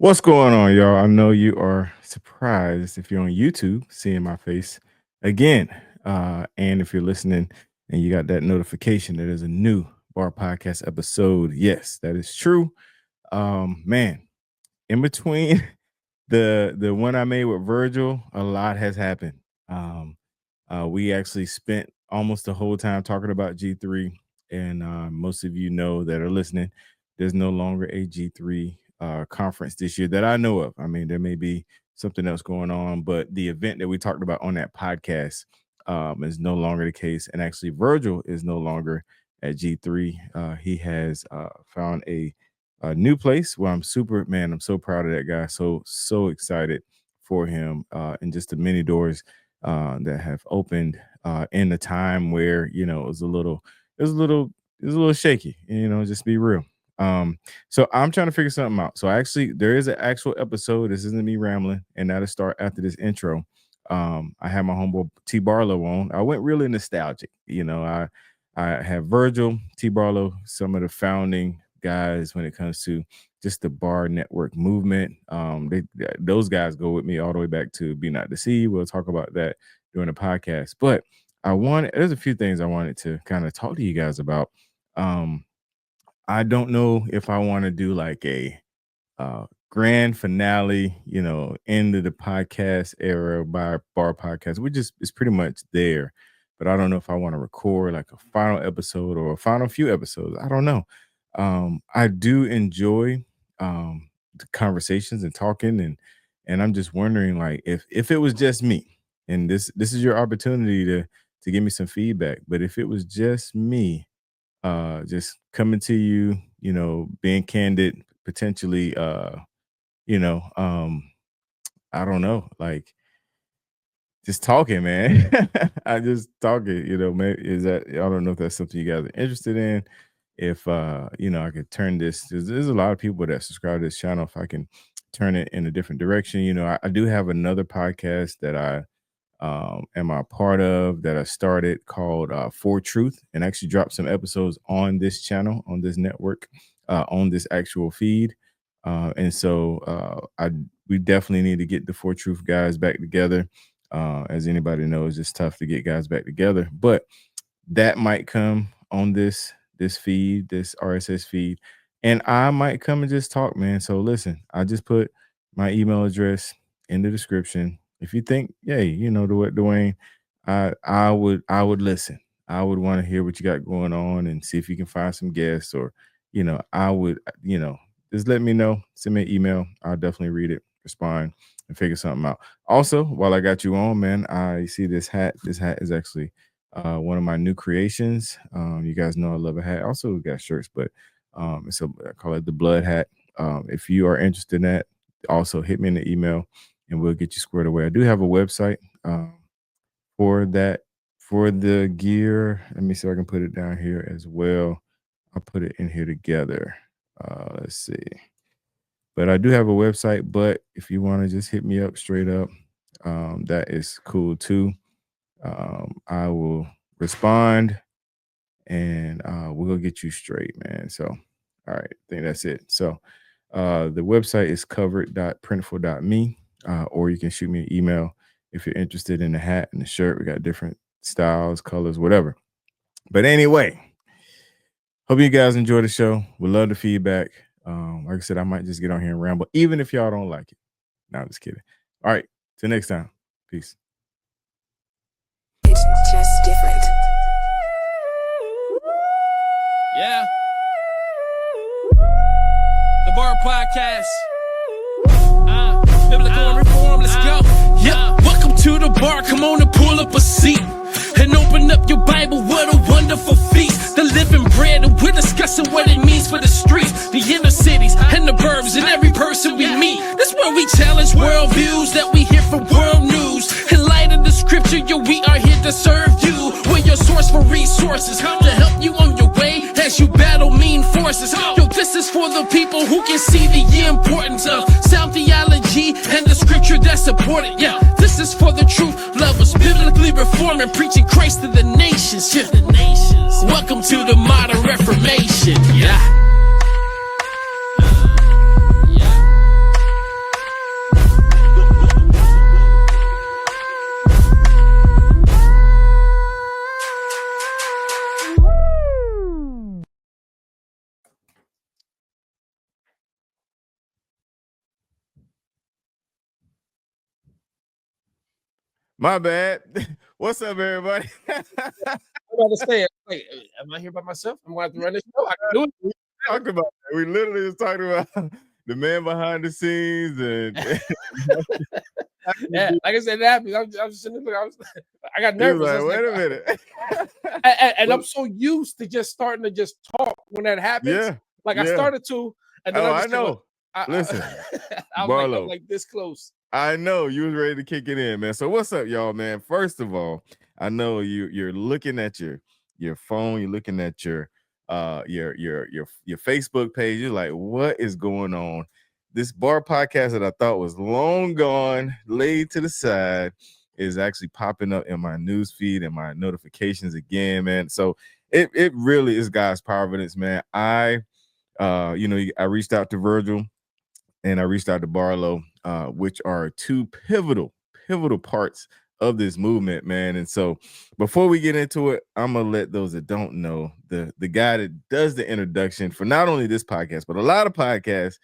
What's going on, y'all? I know you are surprised if you're on YouTube seeing my face again. And if you're listening and you got that notification that there's a new Bar Podcast episode. Yes, that is true. Man, in between the one I made with Virgil, a lot has happened. We actually spent almost the whole time talking about G3, and most of you know that are listening, there's no longer a G3 conference this year that I know of. I mean, there may be something else going on, but the event that we talked about on that podcast is no longer the case. And actually, Virgil is no longer at G3. He has found a new place where I'm so proud of that guy. So excited for him and just the many doors that have opened in a time where, it was a little shaky, just be real. So I'm trying to figure something out. So actually, there is an actual episode. This isn't me rambling, and that'll start after this intro. I had my homeboy T Barlow on. I went really nostalgic. I have Virgil, T Barlow, some of the founding guys when it comes to just the bar network movement. Those guys go with me all the way back to Be Not Deceived. We'll talk about that during the podcast. But there's a few things I wanted to kind of talk to you guys about. I don't know if I want to do like a grand finale, end of the podcast era by Bar Podcast, which is pretty much there. But I don't know if I want to record like a final episode or a final few episodes. I don't know. I do enjoy the conversations and talking, and I'm just wondering, like, if it was just me, and this is your opportunity to give me some feedback. But if it was just me, just coming to you, being candid, potentially, I don't know, like just talking, man. I just talking, maybe I don't know if that's something you guys are interested in. If I could turn this, there's a lot of people that subscribe to this channel. If I can turn it in a different direction, I do have another podcast that I am a part of that I started called For Truth, and actually dropped some episodes on this channel, on this network, on this actual feed. And so we definitely need to get the For Truth guys back together. As anybody knows, it's tough to get guys back together, but that might come on this feed, this RSS feed, and I might come and just talk, man. So listen, I just put my email address in the description. If you think, hey, Dawain, I would listen. I would want to hear what you got going on and see if you can find some guests, or, I would, just let me know. Send me an email. I'll definitely read it, respond, and figure something out. Also, while I got you on, man, I see this hat. This hat is actually one of my new creations. You guys know I love a hat. Also, we got shirts, but I call it the blood hat. If you are interested in that, also hit me in the email and we'll get you squared away. I do have a website for that, for the gear. Let me see if I can put it down here as well. I'll put it in here together. Let's see. But I do have a website, but if you want to just hit me up straight up, that is cool too. I will respond and we'll get you straight, man. So, all right, I think that's it. So the website is covered.printful.me, or you can shoot me an email if you're interested in the hat and the shirt. We got different styles, colors, whatever. But anyway, hope you guys enjoy the show. We love the feedback. Like I said, I might just get on here and ramble, even if y'all don't like it. No, I'm just kidding. All right, till next time. Peace. It's just different. Yeah. The Bar Podcast. Biblical reform, let's go. Yeah, welcome to the bar. Come on and pull up a seat and open up your Bible. What a wonderful feast. The living bread, and we're discussing what it means for the streets, the inner cities, and the burbs, and every person we meet. That's where we challenge worldviews that we hear from world news. In light of the scripture, we are here to serve you. We're your source for resources to help you on your way as you battle mean forces. Yo, this is for the people who can see the importance of sound theology and the scripture that support it. Yeah, this is for the truth lovers, biblically reforming, preaching Christ to the nations. Yeah, the nations. Welcome to the modern Reformation. Yeah. My bad. What's up, everybody? I'm about to say, like, am I here by myself? I'm going to have to run this show. I can do it. We talked about that. We literally just talked about the man behind the scenes and Yeah, like I said, it happens. I'm just sitting there. I got he was nervous. I like, was wait a like, minute. and I'm so used to just starting to just talk when that happens. Yeah. Like I Yeah. started to, and then Oh, I I just kept, know. Listen, I was Barlow. like this close. I know you was ready to kick it in, man. So what's up, y'all, man? First of all, I know you're looking at your phone, you're looking at your Facebook page. You're like, what is going on? This bar podcast that I thought was long gone, laid to the side, is actually popping up in my news feed and my notifications again, man. So it really is God's providence, man. I reached out to Virgil and I reached out to Barlow, which are two pivotal parts of this movement, man. And so before we get into it, I'm gonna let those that don't know the guy that does the introduction for not only this podcast, but a lot of podcasts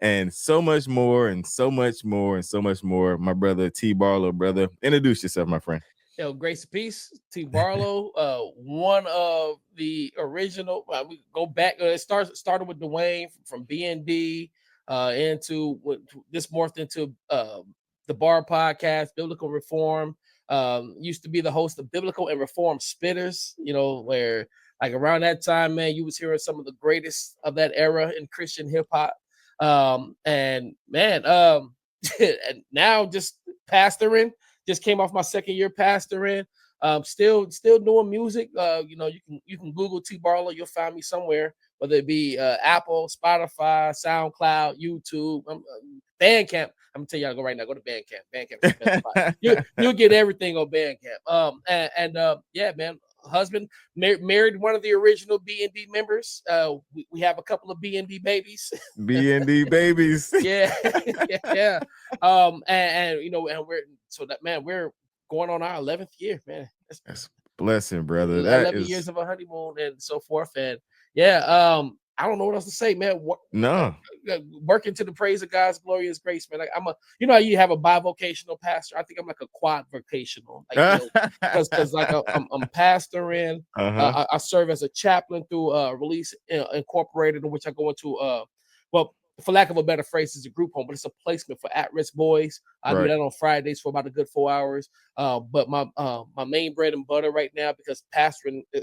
and so much more and so much more and so much more. My brother T Barlow, brother. Introduce yourself, my friend. Yo, grace and peace, T. Barlow, one of the original. We go back. It started with Dawain from B&D into what this morphed into the B.A.R podcast, Biblical Reform. Used to be the host of Biblical and Reform Spitters. You know, where like around that time, man, you was hearing some of the greatest of that era in Christian hip hop. And man, and now just pastoring. Just came off my second year pastoring. Still doing music. You can Google T Barlow, you'll find me somewhere, whether it be Apple, Spotify, SoundCloud, YouTube, Bandcamp. I'm gonna tell you how to go right now. Go to Bandcamp. Bandcamp is the best spot. You'll get everything on Bandcamp. Yeah, man. Husband married one of the original B&D members. We have a couple of B&D babies. B&D babies. Yeah. And we're so that man, we're going on our 11th year, man. That's blessing, brother. 11 years of a honeymoon and so forth. And yeah, I don't know what else to say, man. Working to the praise of God's glorious grace, man. Like I'm how you have a bivocational pastor. I think I'm like a quad vocational, because like I'm pastoring. I serve as a chaplain through Release Incorporated, in which I go into for lack of a better phrase, it's a group home, but it's a placement for at-risk boys. I do that on Fridays for about a good 4 hours. But my main bread and butter right now, because pastoring, I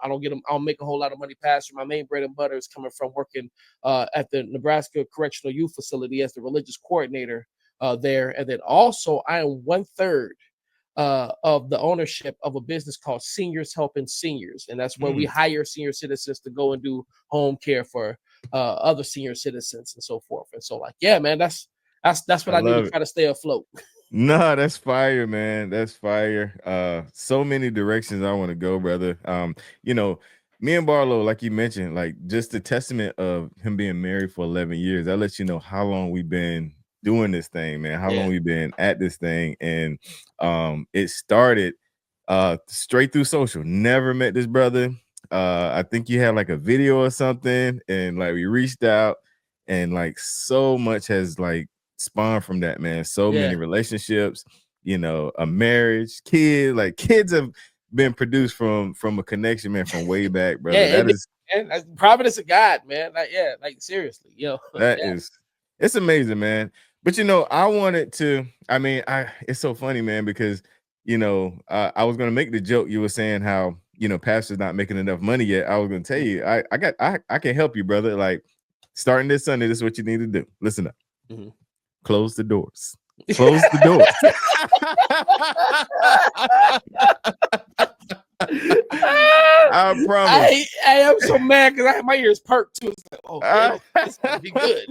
don't make a whole lot of money pastoring. My main bread and butter is coming from working at the Nebraska Correctional Youth Facility as the religious coordinator there. And then also I am 1/3 of the ownership of a business called Seniors Helping Seniors. And that's where we hire senior citizens to go and do home care for other senior citizens and so forth. And so, like, yeah, man, that's what I do to try to stay afloat. No, that's fire, man. That's fire. So many directions I want to go, brother. Me and Barlow, like you mentioned, like just the testament of him being married for 11 years. That lets you know how long we've been doing this thing, man. How long we've been at this thing. And it started straight through social. Never met this brother. I think you had like a video or something, and like we reached out, and like so much has like spawned from that, man. So many relationships, a marriage, kids have been produced from a connection, man, from way back, brother. And providence of God, man. Like seriously, it's amazing, man. But I wanted to, it's so funny, man, because I was gonna make the joke. You were saying how pastor's not making enough money yet. I was gonna tell you, I can help you, brother. Like starting this Sunday, this is what you need to do. Listen up. Mm-hmm. Close the doors. Close the doors. I promise. I am so mad because my ears perked too. It's like, this gonna be good.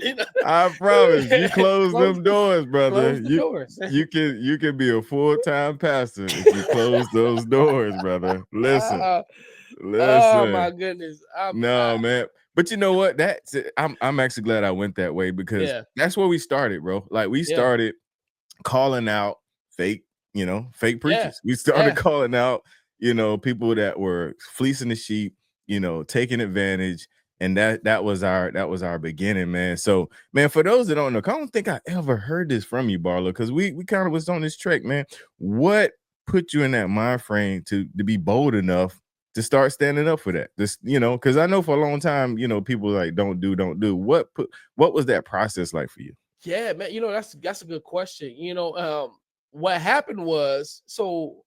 I promise. You close them doors, brother. Close the doors. You can be a full-time pastor if you close those doors, brother. Listen. Oh my goodness. Man. But you know what? That's it. I'm actually glad I went that way, because that's where we started, bro. Like we started calling out fake preachers. We started calling out, people that were fleecing the sheep, taking advantage. And that was our beginning, man. So, man, for those that don't know, I don't think I ever heard this from you, Barlow, because we kind of was on this trek, man. What put you in that mind frame to be bold enough to start standing up for that? This, because I know for a long time, people like don't do. What was that process like for you? Yeah, man, that's a good question. What happened was, so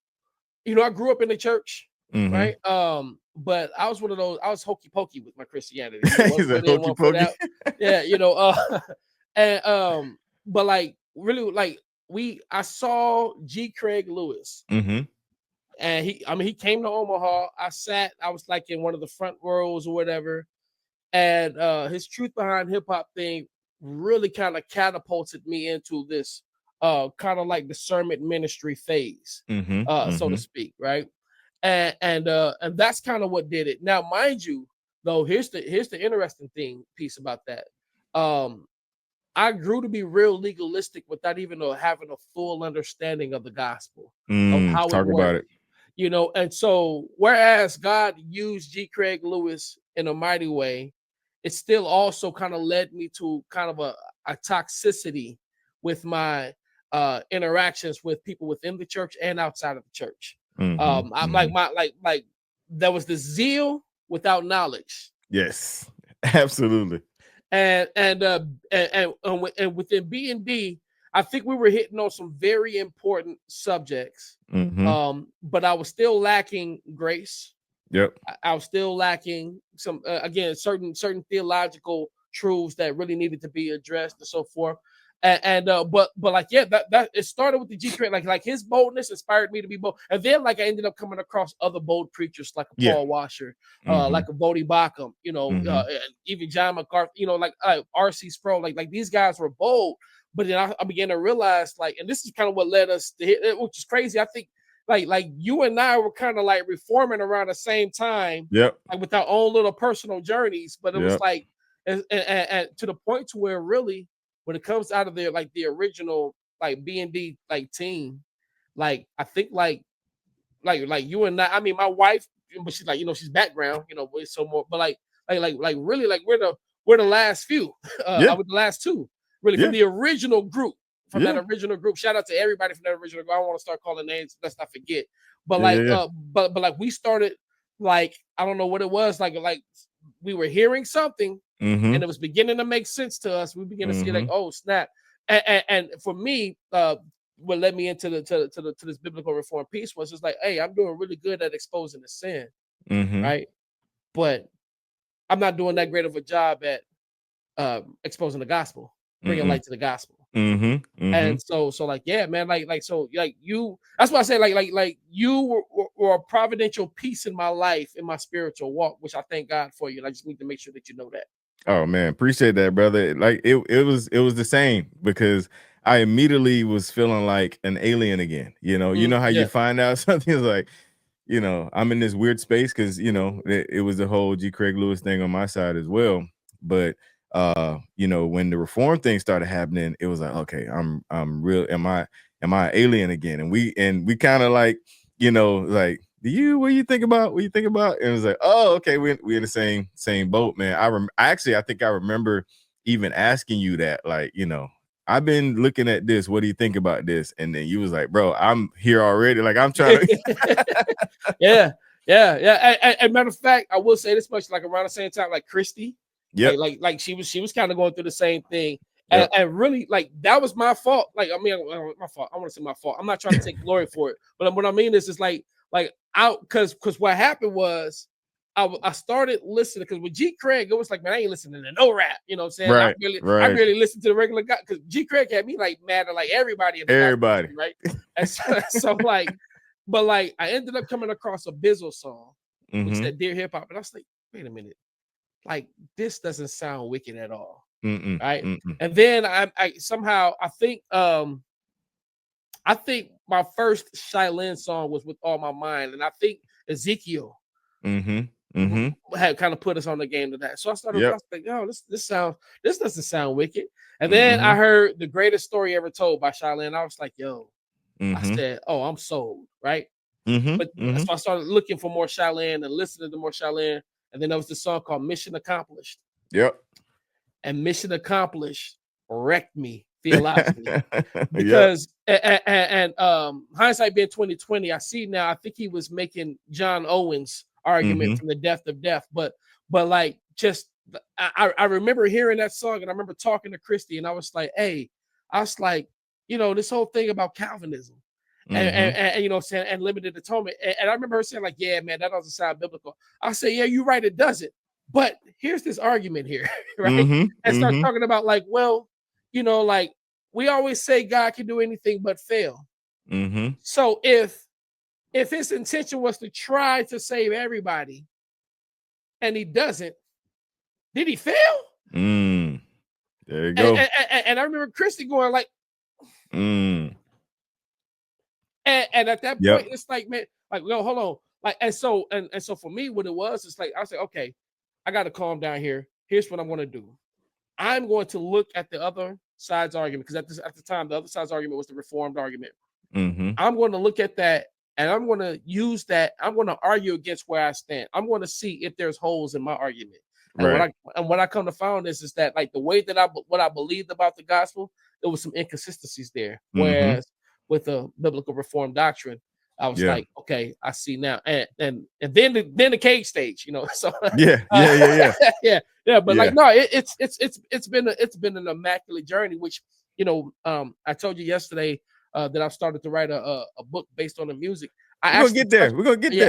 I grew up in the church, right? But I was one of those, I was hokey pokey with my Christianity. One foot in, one foot out. Yeah, and but like really, like I saw G. Craig Lewis. And he came to Omaha. I was like in one of the front rows or whatever. And his Truth Behind Hip Hop thing really kind of catapulted me into this kind of like discernment ministry phase, so to speak, right? And that's kind of what did it. Now, mind you, though, here's the interesting piece about that. I grew to be real legalistic without even having a full understanding of the gospel, of how talk it about it. And so whereas God used G. Craig Lewis in a mighty way, it still also kind of led me to kind of a toxicity with my interactions with people within the church and outside of the church. I'm like there was the zeal without knowledge. Yes, absolutely. And within B&D, I think we were hitting on some very important subjects. But I was still lacking grace. Yep. I was still lacking some again certain theological truths that really needed to be addressed and so forth. But like that it started with the G Craig, like his boldness inspired me to be bold, and then like I ended up coming across other bold preachers like a Paul Washer, like a Bodie Bacham, even John MacArthur, like R.C. Sproul, like these guys were bold. But then I began to realize, like, and this is kind of what led us to hit, which is crazy. I think like you and I were kind of like reforming around the same time, like with our own little personal journeys. But it was like, and to the point to where really, when it comes out of there, like the original like B&D like team, like I think like you and I mean my wife, but she's like she's background, so more, but like really like we're the last few, I was the last two really from the original group. That original group. Shout out to everybody from that original group. I don't want to start calling names, let's not forget. But but like we started, like I don't know what it was, like we were hearing something and it was beginning to make sense to us. We began to see like, oh snap. And for me, what led me into to this biblical reform piece was just like, hey, I'm doing really good at exposing the sin, right? But I'm not doing that great of a job at exposing the gospel, bringing light to the gospel. And so like, yeah, man, like so like you, that's why I say like you were a providential piece in my life, in my spiritual walk, which I thank God for you. And I just need to make sure that you know that. Oh man, appreciate that, brother. Like it was the same, because I immediately was feeling like an alien again. You know how you find out something is like, I'm in this weird space because it was the whole G. Craig Lewis thing on my side as well. But when the reform thing started happening, it was like, okay, I'm real. Am I an alien again? And we kind of like, like, what you think about? And it was like, oh, okay, we're in the same boat, man. I think I remember even asking you that, like, I've been looking at this. What do you think about this? And then you was like, bro, I'm here already. Like, I'm trying to. Yeah. And matter of fact, I will say this much, like around the same time, like Christy. Yeah, like she was kind of going through the same thing, and really like that was my fault. Like I mean, my fault. I want to say my fault. I'm not trying to take glory for it, but what I mean is like out because what happened was I started listening, because with G. Craig it was like, man, I ain't listening to no rap. You know what I'm saying? Right, I really listened to the regular guy, because G. Craig had me like mad at like everybody. Everybody, right? And so like, but like I ended up coming across a Bizzle song which said "Dear Hip Hop," and I was like, wait a minute. Like this doesn't sound wicked at all, right? And then I somehow I think my first Shylin song was "With All My Mind," and I think Ezekiel had kind of put us on the game to that. So I started I was like, oh, this doesn't sound wicked. And then I heard "The Greatest Story Ever Told" by Shylin. I was like, yo, I said, oh, I'm sold, right? But so I started looking for more Shylin and listening to more Shylin. And then there was this song called "Mission Accomplished." Yep. And "Mission Accomplished" wrecked me theologically. Because and hindsight being 2020, I see now. I think he was making John Owen's argument from the depth of death, but like just I remember hearing that song, and I remember talking to Christy, and I was like, hey, this whole thing about Calvinism. And you know, saying and limited atonement, and I remember her saying like, "Yeah, man, that doesn't sound biblical." I say, "Yeah, you're right, it doesn't." But here's this argument here, right? And start talking about like, well, like we always say God can do anything but fail. So if his intention was to try to save everybody, and he doesn't, did he fail? There you go. And I remember Christy going like. And at that point, it's like, man, like, no, hold on. Like, and so for me, what it was, it's like, I was like, okay, I got to calm down here. Here's what I'm going to do. I'm going to look at the other side's argument, because at the time, the other side's argument was the Reformed argument. I'm going to look at that, and I'm going to use that. I'm going to argue against where I stand. I'm going to see if there's holes in my argument. And what I come to find is that like the way that what I believed about the gospel, there was some inconsistencies there. Whereas with a biblical Reformed doctrine, I was like, okay, I see now. And then the cage stage, So yeah. But like, no, it's been an immaculate journey. Which I told you yesterday that I've started to write a book based on the music. We're gonna get there.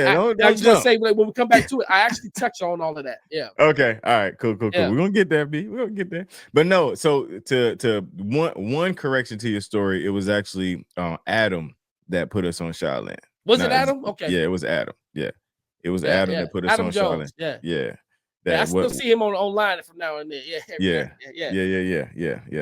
I was gonna say, like, when we come back to it, I actually touch on all of that. Yeah. Okay. All right. Cool. Yeah. We're gonna get there, B. We're gonna get there. But no. So to one correction to your story, it was actually Adam that put us on Shaolin. Was it Adam? Okay. Yeah, it was Adam. Yeah, it was Adam that put us Adam on Jones. Shaolin. Yeah. I still see him online from now and then. Yeah.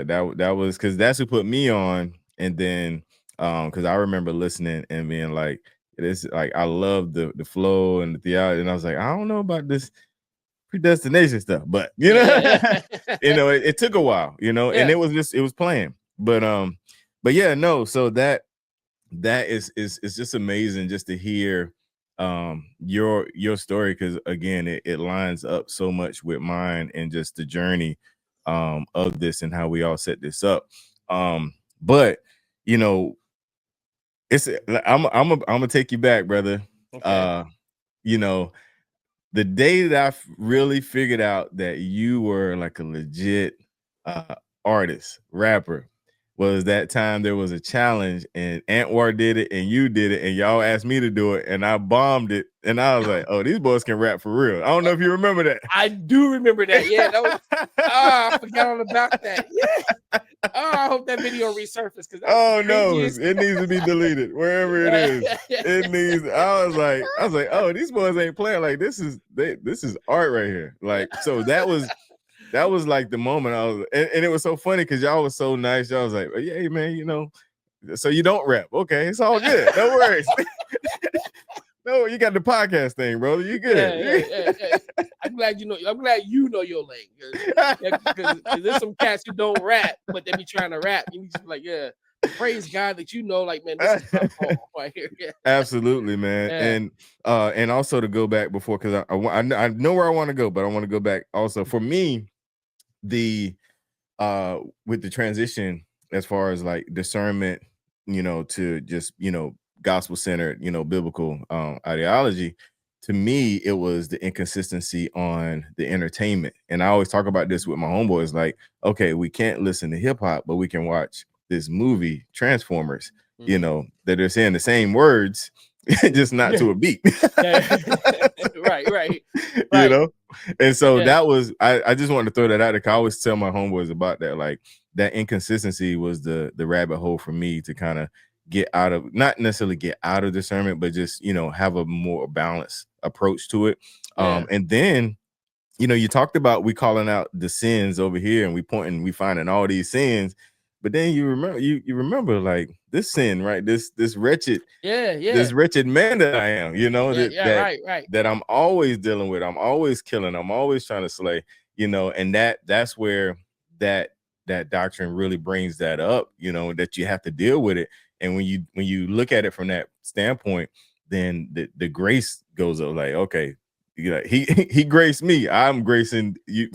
That was because that's who put me on, and then because I remember listening and being like. It's like I love the flow and the theology, and I was like, I don't know about this predestination stuff, but it took a while, and it was playing, but yeah, no. So that is just amazing just to hear your story, because again, it lines up so much with mine and just the journey of this and how we all set this up, but I'm gonna take you back, brother. Okay. The day that I really figured out that you were like a legit artist, rapper, was that time there was a challenge and Antwar did it and you did it and y'all asked me to do it and I bombed it and I was like, oh, these boys can rap for real. I don't know if you remember that. I do remember that. Yeah, that was. I forgot all about that. Yeah. I hope that video resurfaced. No, it needs to be deleted wherever it is. It needs. I was like, oh, these boys ain't playing. Like this is art right here. Like, so that was like the moment I was, and it was so funny because y'all was so nice. Y'all was like, oh, yeah, man, so you don't rap. Okay, it's all good. No worries. No, you got the podcast thing, bro. You good. Yeah. I'm glad you know your lane. Because there's some cats who don't rap, but they be trying to rap. You just be like, yeah, praise God that like, man, this is my fault right here. Yeah. Absolutely, man. Yeah. And also to go back before, because I know where I want to go, but I want to go back also. For me, with the transition as far as like discernment, to just gospel centered, biblical ideology, to me it was the inconsistency on the entertainment. And I always talk about this with my homeboys, like, okay, we can't listen to hip-hop, but we can watch this movie Transformers, that they're saying the same words just not to a beat. right. And so that was, I just wanted to throw that out there. I always tell my homeboys about that, like that inconsistency was the rabbit hole for me to kind of get out of, not necessarily get out of discernment, but just have a more balanced approach to it. And then you talked about we calling out the sins over here and we finding all these sins, but then you remember like this sin, right? This wretched this wretched man that I am, that I'm always dealing with, I'm always killing, I'm always trying to slay, and that's where that doctrine really brings that up, that you have to deal with it. And when you look at it from that standpoint, then the grace goes up, like, okay, he graced me, I'm gracing you,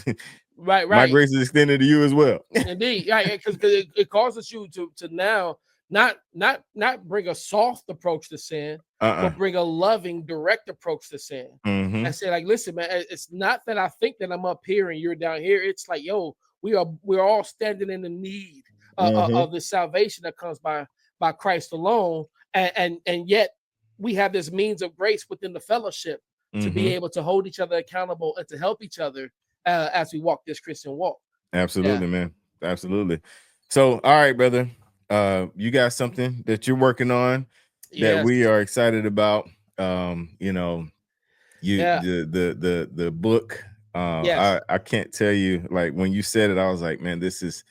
Right. My grace is extended to you as well. Indeed, yeah, because it causes you to now not bring a soft approach to sin, but bring a loving, direct approach to sin. And say, like, listen, man, it's not that I think that I'm up here and you're down here. It's like, yo, we're all standing in the need of the salvation that comes by Christ alone, and yet we have this means of grace within the fellowship to be able to hold each other accountable and to help each other as we walk this Christian walk. Absolutely, man. Absolutely. So, all right, brother. You got something that you're working on that we are excited about. The book. I can't tell you, like, when you said it, I was like, man, this is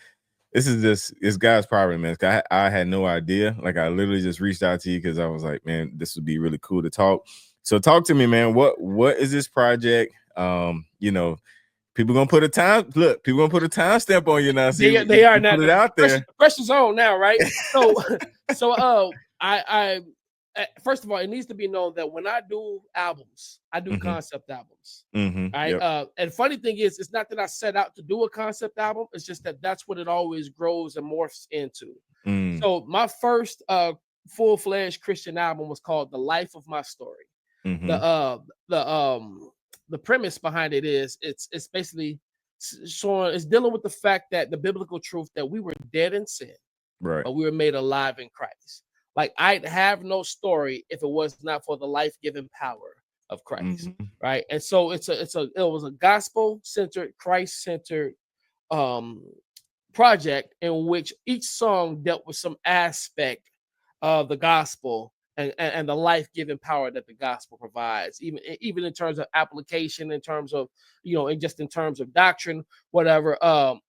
God's power, man. I had no idea. Like, I literally just reached out to you because I was like, man, this would be really cool to talk. So talk to me, man. What is this project? People gonna put a time. Look, people gonna put a time stamp on you now. See, they are now. Put it out there. Pressure's on now, right? I first of all, it needs to be known that when I do albums, I do concept albums. Right. Yep. And funny thing is, it's not that I set out to do a concept album. It's just that that's what it always grows and morphs into. So my first full-fledged Christian album was called "The Life of My Story." The premise behind it is it's basically showing, it's dealing with the fact that the biblical truth that we were dead in sin, right, but we were made alive in Christ. Like, I'd have no story if it was not for the life-giving power of Christ, right? And so it was a gospel-centered, Christ-centered project in which each song dealt with some aspect of the gospel and the life-giving power that the gospel provides, even in terms of application, in terms of, and just in terms of doctrine, whatever.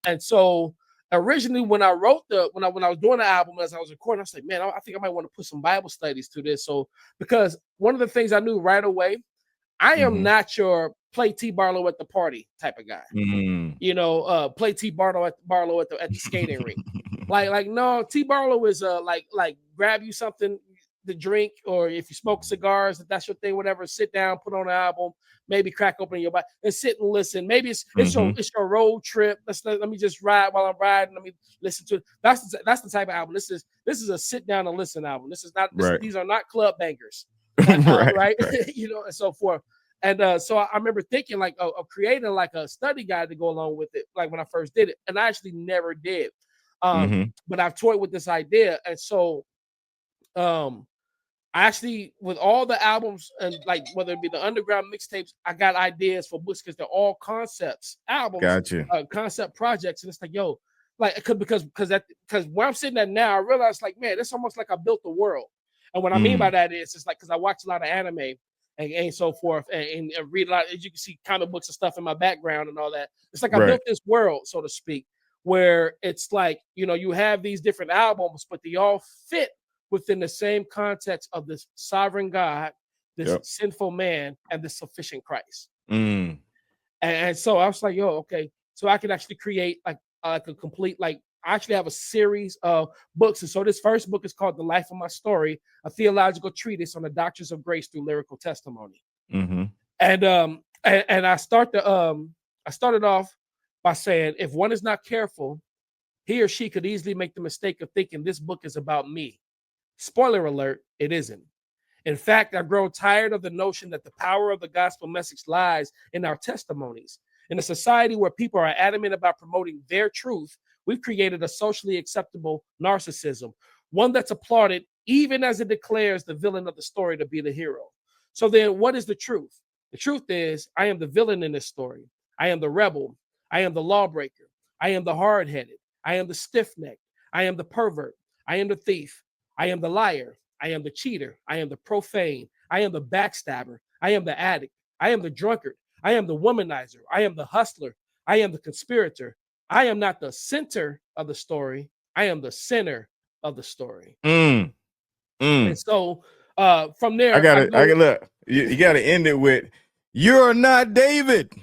And so originally when I wrote when I was doing the album, as I was recording, I was like, man, I think I might want to put some Bible studies to this. So, because one of the things I knew right away, I am not your play T Barlow at the party type of guy. Play T Barlow at the skating rink. Like no, T Barlow is like grab you something to drink, or if you smoke cigars, if that's your thing, whatever, sit down, put on an album, maybe crack open your bike and sit and listen. Maybe it's your road trip. Let me just ride while I'm riding. Let me listen to it. That's the type of album. This is a sit down and listen album. This is not these are not club bangers. Right. And so forth. And so I remember thinking like of creating like a study guide to go along with it, like when I first did it, and I actually never did. But I've toyed with this idea, and so I actually, with all the albums and like whether it be the underground mixtapes, I got ideas for books because they're all concepts, albums, gotcha, concept projects, and it's like, yo, like because where I'm sitting at now, I realized like, man, it's almost like I built the world. And what I mean by that is, it's like, because I watch a lot of anime and so forth, and read a lot. As you can see, comic books and stuff in my background and all that. It's like I built this world, so to speak, where it's like, you have these different albums, but they all fit within the same context of this sovereign God, this sinful man, and this sufficient Christ. And so I was like, yo, okay, so I can actually create like a complete, like, I actually have a series of books. And so this first book is called The Life of My Story, a theological treatise on the doctrines of grace through lyrical testimony. And I started off by saying, if one is not careful, he or she could easily make the mistake of thinking this book is about me. Spoiler alert, it isn't. In fact, I've grown tired of the notion that the power of the gospel message lies in our testimonies. In a society where people are adamant about promoting their truth, we've created a socially acceptable narcissism, one that's applauded even as it declares the villain of the story to be the hero. So then what is the truth? The truth is, I am the villain in this story. I am the rebel. I am the lawbreaker. I am the hard-headed. I am the stiff-necked. I am the pervert. I am the thief. I am the liar. I am the cheater. I am the profane. I am the backstabber. I am the addict. I am the drunkard. I am the womanizer. I am the hustler. I am the conspirator. I am not the center of the story. I am the center of the story. And so from there, I gotta look. You gotta end it with, "You're not David."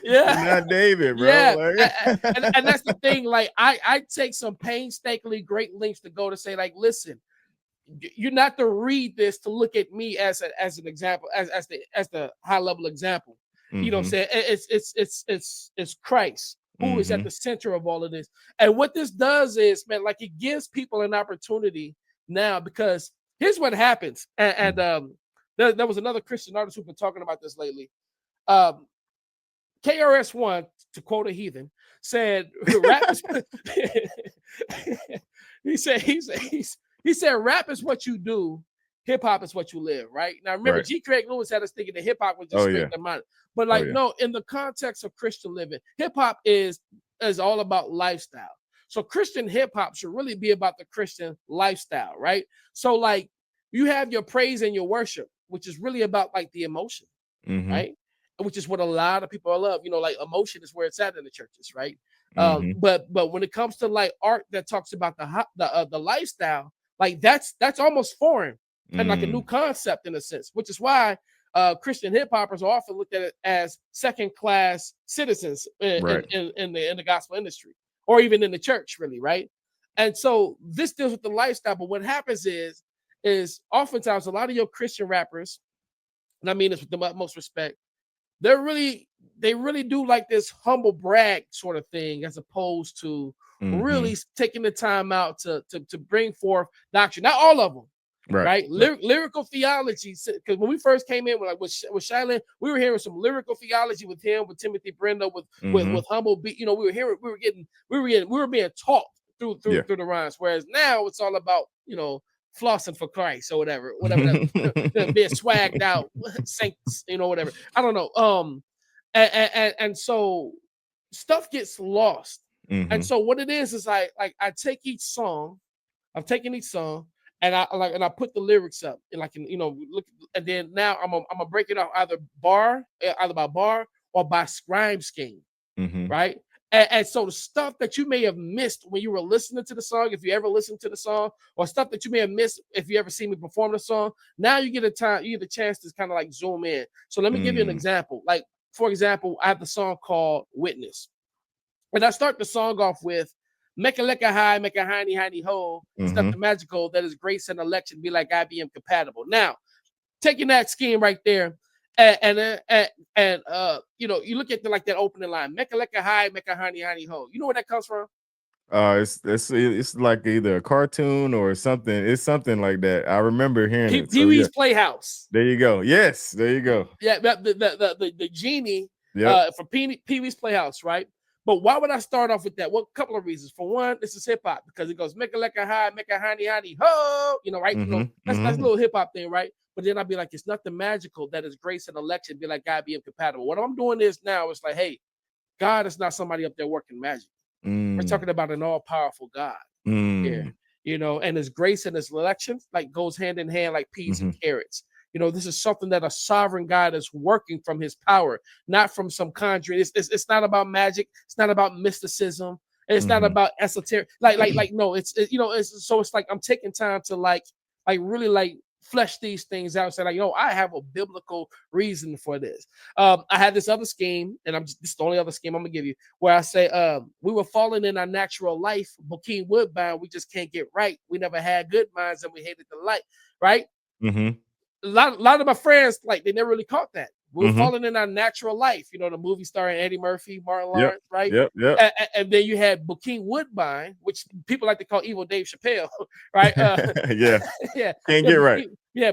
You're not David, bro. And that's the thing. Like, I take some painstakingly great lengths to go to say, like, listen, you're not to read this to look at me as an example, as the high level example. You know what I'm saying? It's Christ who is at the center of all of this. And what this does is, man, like it gives people an opportunity now, because here's what happens. And there was another Christian artist who's been talking about this lately. KRS-One, to quote a heathen, said rap is he said rap is what you do, hip hop is what you live, right? Now remember, G. Craig Lewis had us thinking that hip hop was just straight their mind. But like, no, in the context of Christian living, hip hop is all about lifestyle. So Christian hip hop should really be about the Christian lifestyle, right? So like you have your praise and your worship, which is really about like the emotion, right? Which is what a lot of people love. You know, like emotion is where it's at in the churches, right? But when it comes to like art that talks about the lifestyle, like that's almost foreign and like a new concept in a sense, which is why Christian hip hoppers are often looked at it as second-class citizens in the gospel industry, or even in the church, really, right? And so this deals with the lifestyle. But what happens is oftentimes a lot of your Christian rappers, and I mean this with the utmost respect, they really do like this humble brag sort of thing, as opposed to really taking the time out to bring forth doctrine. Not all of them. Right. Lyrical theology. Because when we first came in with Shylin, we were hearing some lyrical theology with him, with Timothy Brenda, with Humble Beat. You know, we were being taught through the rhymes. Whereas now it's all about, you know, flossing for Christ or whatever being swagged out, saints, you know, whatever. I don't know. And so stuff gets lost. And so what it is I take each song, I'm taking each song. And I put the lyrics up, and like, you know, look, and then now I'm gonna break it out either by bar or by scribe scheme, right? And so the stuff that you may have missed when you were listening to the song, if you ever listened to the song, or stuff that you may have missed if you ever seen me perform the song, now you get a chance to kind of like zoom in. So let me give you an example. Like, for example, I have the song called Witness, and I start the song off with make a lecca high, make a hiney hiney ho. It's not the magical that is grace and election be like IBM compatible. Now, taking that scheme right there, and you know, you look at like that opening line, make a lecca high, make a hiney hiney ho. You know where that comes from? It's like either a cartoon or something. It's something like that. I remember hearing it. Pee-wee's Playhouse. There you go. Yes, there you go. Yeah, the genie for Pee-wee's Playhouse, right? But why would I start off with that? Well, a couple of reasons. For one, this is hip hop, because it goes make a lecca high, make a hiney hiney ho. You know, right? You know, that's a little hip hop thing, right? But then I'd be like, it's not the magical that is grace and election be like God being compatible. What I'm doing is now, it's like, hey, God is not somebody up there working magic. We're talking about an all-powerful God here, you know, and his grace and his election like goes hand in hand like peas and carrots. You know, this is something that a sovereign God is working from his power, not from some conjuring. It's not about magic. It's not about mysticism. It's not about esoteric. No, it's you know, it's like I'm taking time to like really like flesh these things out. Say like, you know, I have a biblical reason for this. I had this other scheme, and this is the only other scheme I'm gonna give you, where I say, we were falling in our natural life, Bokeem Woodbine, we just can't get right. We never had good minds and we hated the light, right? A lot of my friends, like, they never really caught that. We were falling in our natural life. You know, the movie starring Eddie Murphy, Martin Lawrence, right? Yep. And then you had Bokeem Woodbine, which people like to call Evil Dave Chappelle, right? Can't get right.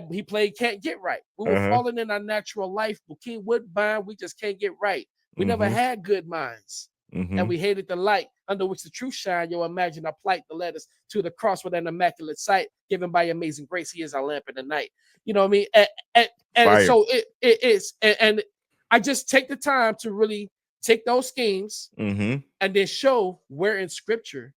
He played Can't Get Right. We were falling in our natural life. Bokeem Woodbine, we just can't get right. We never had good minds. And we hated the light under which the truth shine. Yo, imagine our plight, the letters to the cross with an immaculate sight, given by amazing grace. He is our lamp in the night. You know what I mean? And so it is. And I just take the time to really take those schemes and then show where in scripture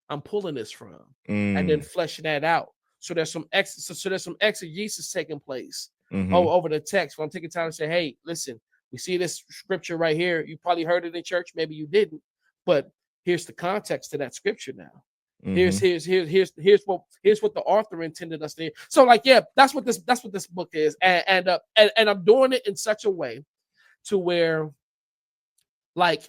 I'm pulling this from, and then fleshing that out. So there's some exegesis taking place over the text. When I'm taking time to say, hey, listen, we see this scripture right here. You probably heard it in church, maybe you didn't, but here's the context to that scripture now. Here's what the author intended us to hear. So, like, yeah, that's what this book is, and I'm doing it in such a way to where, like,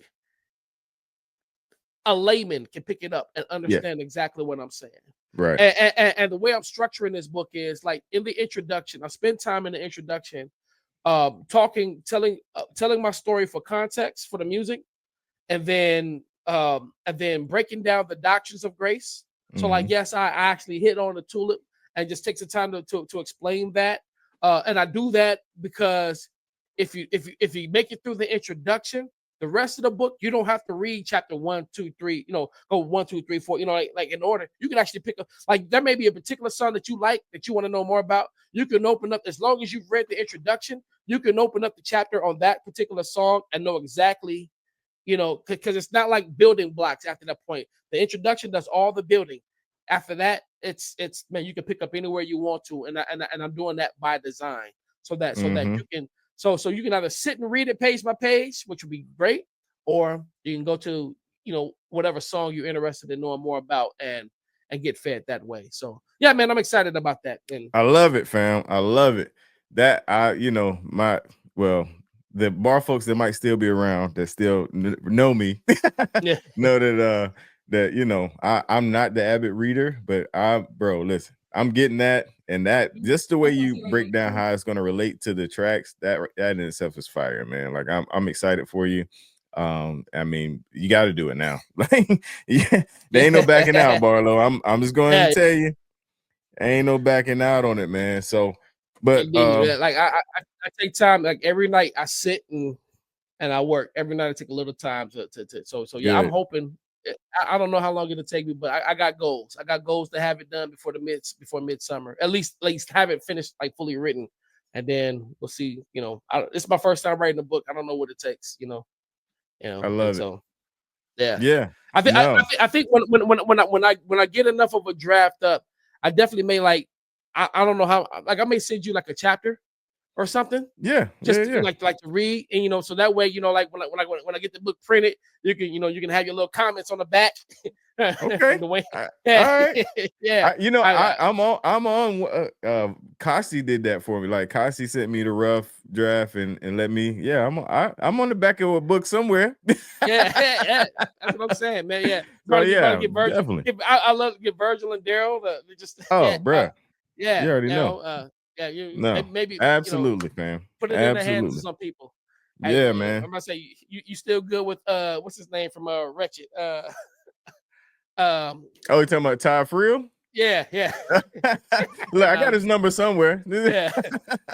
a layman can pick it up and understand exactly what I'm saying. Right. And the way I'm structuring this book is, like, in the introduction, I spend time in the introduction telling my story for context for the music, and then breaking down the doctrines of grace. So like, yes, I actually hit on the tulip and just take the time to explain that. And I do that because if you make it through the introduction, the rest of the book, you don't have to read chapter 1, 2, 3, go 1, 2, 3, 4, like in order. You can actually pick up, like there may be a particular song that you like that you want to know more about. You can open up, as long as you've read the introduction, you can open up the chapter on that particular song and know exactly, because it's not like building blocks after that point. The introduction does all the building. After that, it's man, you can pick up anywhere you want to, and I'm doing that by design, so that you can so you can either sit and read it page by page, which would be great, or you can go to whatever song you're interested in knowing more about and get fed that way. So yeah, man, I'm excited about that. And I love it, fam. I love it. That the bar folks that might still be around that still know me yeah. know that I'm not the avid reader, but listen, I'm getting that, and that just the way you break down how it's going to relate to the tracks, that in itself is fire, man. Like I'm excited for you. I mean, you got to do it now. Like, yeah, there ain't no backing out, Barlow. I'm just going to tell you, ain't no backing out on it, man. So, but like I take time, like every night I sit and I work. Every night I take a little time to so yeah, good. I'm hoping. I don't know how long it'll take me, but I got goals. I got goals to have it done before midsummer. At least have it finished, like fully written, and then we'll see. It's my first time writing a book. I don't know what it takes. I love it. So, yeah. I think when I get enough of a draft up, I definitely may I don't know how, like I may send you like a chapter or something. Yeah. Just like to read, and so that way, like when I get the book printed, you can have your little comments on the back. Okay. All right. Yeah. I'm on Kasi did that for me. Like Kasi sent me the rough draft and let me, I'm on the back of a book somewhere. yeah. That's what I'm saying, man. Yeah. Get Virgil. Definitely. I love to get Virgil and Daryl just bruh. Yeah. You already know. Maybe absolutely, fam. Put it in the hands of some people. Yeah, man. I'm gonna say you still good with what's his name from Wretched? You talking about Ty Friel? Yeah. Look, I got his number somewhere. Yeah,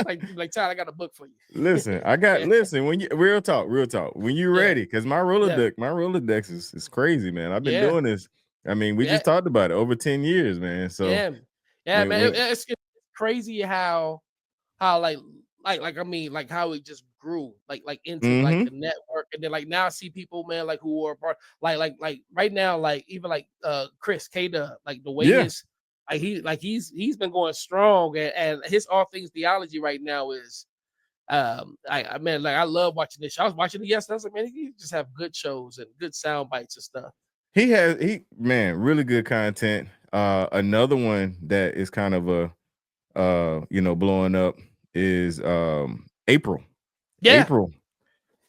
like Ty, I got a book for you. Listen, listen, when you real talk. When you ready, because my Rolodex is crazy, man. I've been doing this. I mean, we just talked about it over 10 years, man. So man. It's crazy how like I mean, like how it just grew like into like the network, and then like now I see people, man, like who are part like right now, like even like Chris K-Dub, like the way he's been going strong, and his all things theology right now is I love watching this show. I was watching it yesterday. I was like, man, he just have good shows and good sound bites and stuff. Really good content. Another one that is kind of a blowing up is April. April,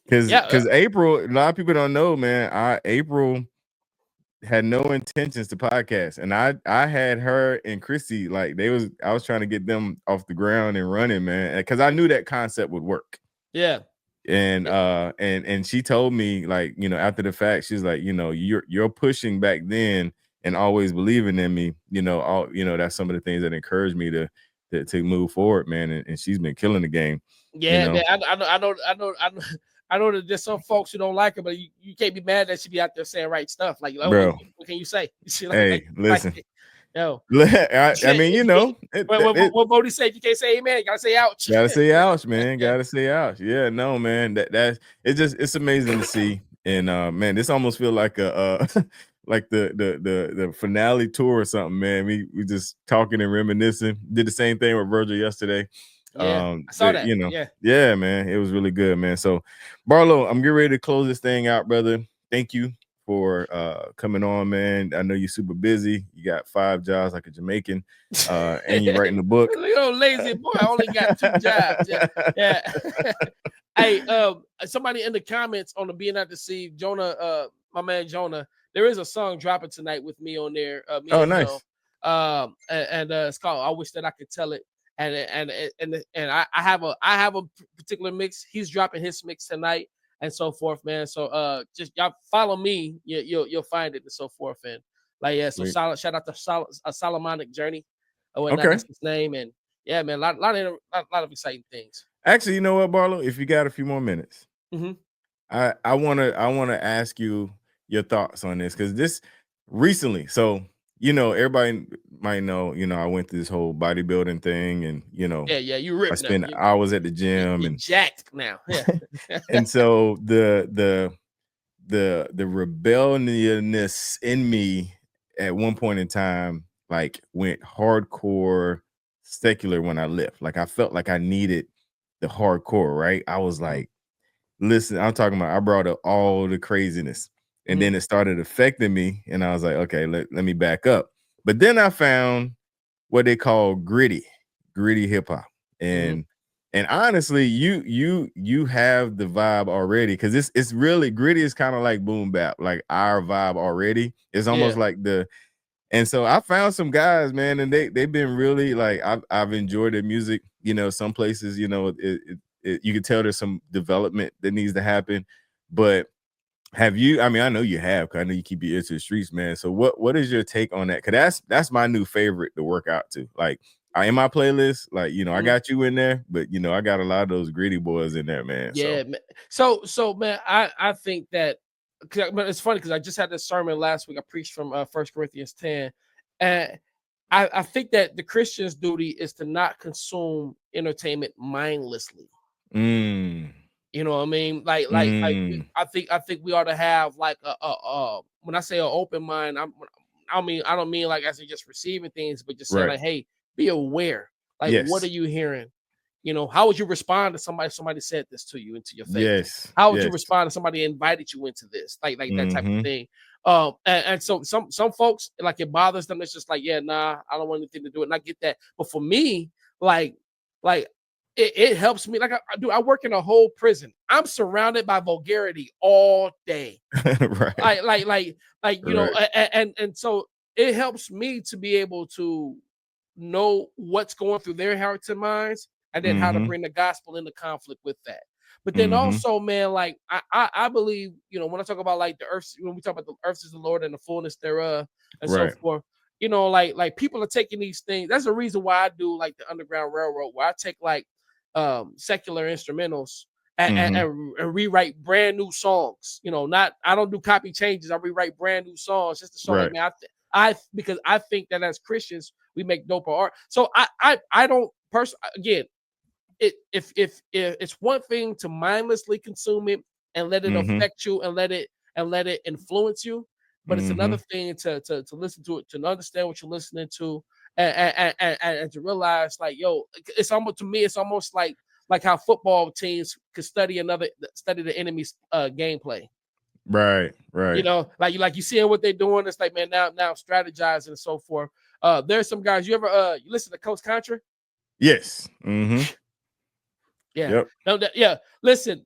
because April, a lot of people don't know, man. April had no intentions to podcast, and I had her and Chrissy, like I was trying to get them off the ground and running, man, because I knew that concept would work. And she told me, like, after the fact, she's like, you're pushing back then and always believing in me, that's some of the things that encouraged me to move forward, man. And she's been killing the game. Yeah, man. I know that there's some folks who don't like her, but you can't be mad that she be out there saying right stuff. Like, bro, what can you say? Listen. Yo, I mean, what Bodie said, you can't say amen. You gotta say ouch. Gotta say ouch, man. Gotta say ouch. Yeah, no, man. It's amazing to see. And man, this almost feel like a like the finale tour or something, man. We just talking and reminiscing. Did the same thing with Virgil yesterday. I saw that. Yeah, man. It was really good, man. So, Barlow, I'm getting ready to close this thing out, brother. Thank you for coming on, man. I know you're super busy. You got 5 jobs like a Jamaican, and you're writing the book. Lazy boy, I only got 2 jobs. Yeah. Hey, somebody in the comments on the Being At the Sea, Jonah, my man Jonah, there is a song dropping tonight with me on there. Nice. And it's called I Wish That I Could Tell It. and I have a particular mix. He's dropping his mix tonight and so forth, man. So just y'all follow me, you'll find it and so forth. And like yeah, so solid shout out to Solomonic Journey or whatnot. That's his name. And yeah, man, a lot of exciting things. Actually, you know what, Barlow? If you got a few more minutes, I wanna ask you your thoughts on this, because this recently, so everybody might know, I went through this whole bodybuilding thing, and yeah, you ripped. I spent hours at the gym and jacked now. Yeah. And so the rebelliousness in me at one point in time like went hardcore secular when I left. Like I felt like I needed the hardcore, right? I was like, listen, I'm talking about I brought up all the craziness. And then it started affecting me. And I was like, okay, let me back up. But then I found what they call gritty hip hop. And honestly, you have the vibe already, because it's really gritty. Is kind of like boom bap, like our vibe already. It's almost like and so I found some guys, man, and they've been really like I've enjoyed their music. Some places, you can tell there's some development that needs to happen. But have you? I mean, I know you have, because I know you keep your ear to the streets, man. So what is your take on that? Because that's my new favorite to work out to. Like in my playlist, like I got you in there, but I got a lot of those gritty boys in there, man. Yeah, man. So man, I think that, but it's funny because I just had this sermon last week. I preached from 1 Corinthians 10, and I think that the Christian's duty is to not consume entertainment mindlessly. You know what I mean? Like I think we ought to have like a when I say an open mind, I don't mean like as in just receiving things, but just saying like, hey, be aware. Like, what are you hearing? How would you respond to somebody said this to you into your face? Yes. How would you respond to somebody invited you into this? Like that type of thing. And so some folks, like, it bothers them. It's just like, yeah, nah, I don't want anything to do it. And I get that. But for me, like it helps me. Like I work in a whole prison. I'm surrounded by vulgarity all day. Right. Like and so it helps me to be able to know what's going through their hearts and minds, and then how to bring the gospel into conflict with that. But then also, man, like I believe, when I talk about like the earth, when we talk about the earth is the Lord and the fullness thereof, and so forth, like people are taking these things. That's the reason why I do like the Underground Railroad, where I take like secular instrumentals and rewrite brand new songs. I don't do copy changes. I rewrite brand new songs just to show like, man, because I think that as Christians we make doper art. So I don't personally, again, if it's one thing to mindlessly consume it and let it affect you and let it influence you, but it's another thing to listen to it, to understand what you're listening to, and to realize, like, yo, it's almost, to me, it's almost like how football teams could study the enemy's gameplay. Right. Like you seeing what they're doing. It's like, man, now strategizing and so forth. There's some guys. You ever you listen to Coach Contra? Yes. Yeah. Yep. Listen,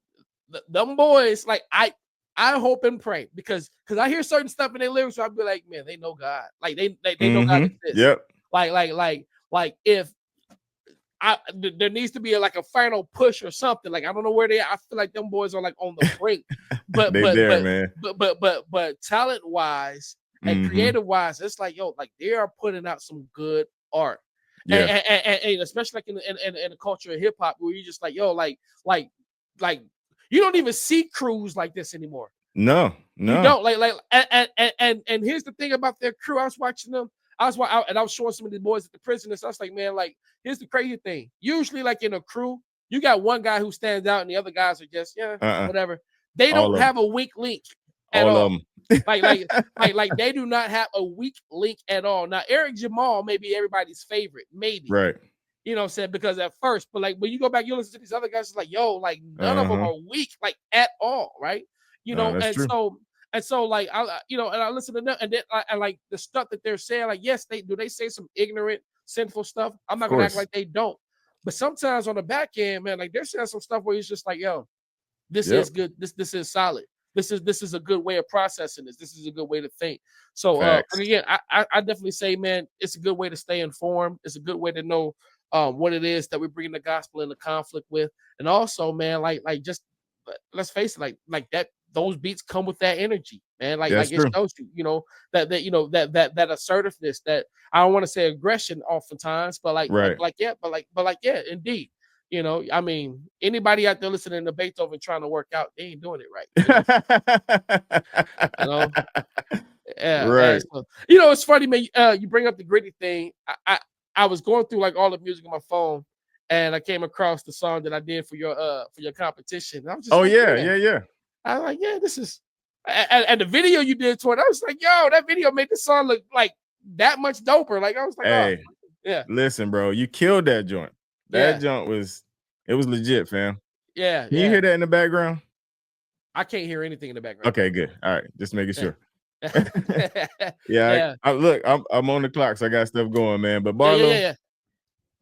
them boys, like I hope and pray, because I hear certain stuff in their lyrics, so I'll be like, man, they know God. Like they know God exists. Yep. Like if there needs to be like a final push or something. Like I don't know where they are. I feel like them boys are like on the brink. But man. But talent wise and creative wise, it's like, yo, like they are putting out some good art. Yeah. And especially like in the culture of hip hop, where you just like, yo, like you don't even see crews like this anymore. No. You don't and here's the thing about their crew. I was watching them. I was showing some of the boys at the prison. And so I was like, man, like, here's the crazy thing. Usually, like in a crew, you got one guy who stands out, and the other guys are just whatever. They don't have a weak link at all. Like they do not have a weak link at all. Now, Eric Jamal may be everybody's favorite, maybe. Right. You know what I'm saying? Because at first, but like when you go back, you listen to these other guys, it's like, yo, like none of them are weak, like at all, right? And so like and I listen to them, and then I like the stuff that they're saying. Like, yes, they say some ignorant, sinful stuff. I'm not gonna act like they don't. But sometimes on the back end, man, like they're saying some stuff where it's just like, yo, this is good. This is solid. This is a good way of processing this. This is a good way to think. So again, I definitely say, man, it's a good way to stay informed. It's a good way to know what it is that we bring the gospel into conflict with. And also, man, like just let's face it, like that those beats come with that energy, man. Like That's it true. shows you, that assertiveness, that I don't want to say aggression oftentimes, but Right. yeah, indeed. I mean, anybody out there listening to Beethoven trying to work out, they ain't doing it right. You know? Yeah, Right. so, it's funny, man. You bring up the gritty thing. I was going through like all the music on my phone, and I came across the song that I did for your competition. And I was just like, yeah, man. yeah. I was like, yeah, this is, and the video you did toward, I was like, yo, that video made the song look like that much doper. Like I was like, Hey, oh, yeah. Listen, bro, you killed that joint. That joint was legit, fam. Yeah, Can you hear that in the background? I can't hear anything in the background. Okay, good. All right, just making sure. Yeah. Look, I'm on the clock, so I got stuff going, man. But Barlow, Yeah.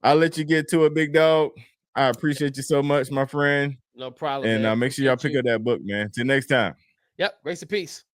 I'll let you get to it, big dog. I appreciate you so much, my friend. No problem. And man. make sure y'all pick up that book, man. Till next time. Yep. Grace and peace.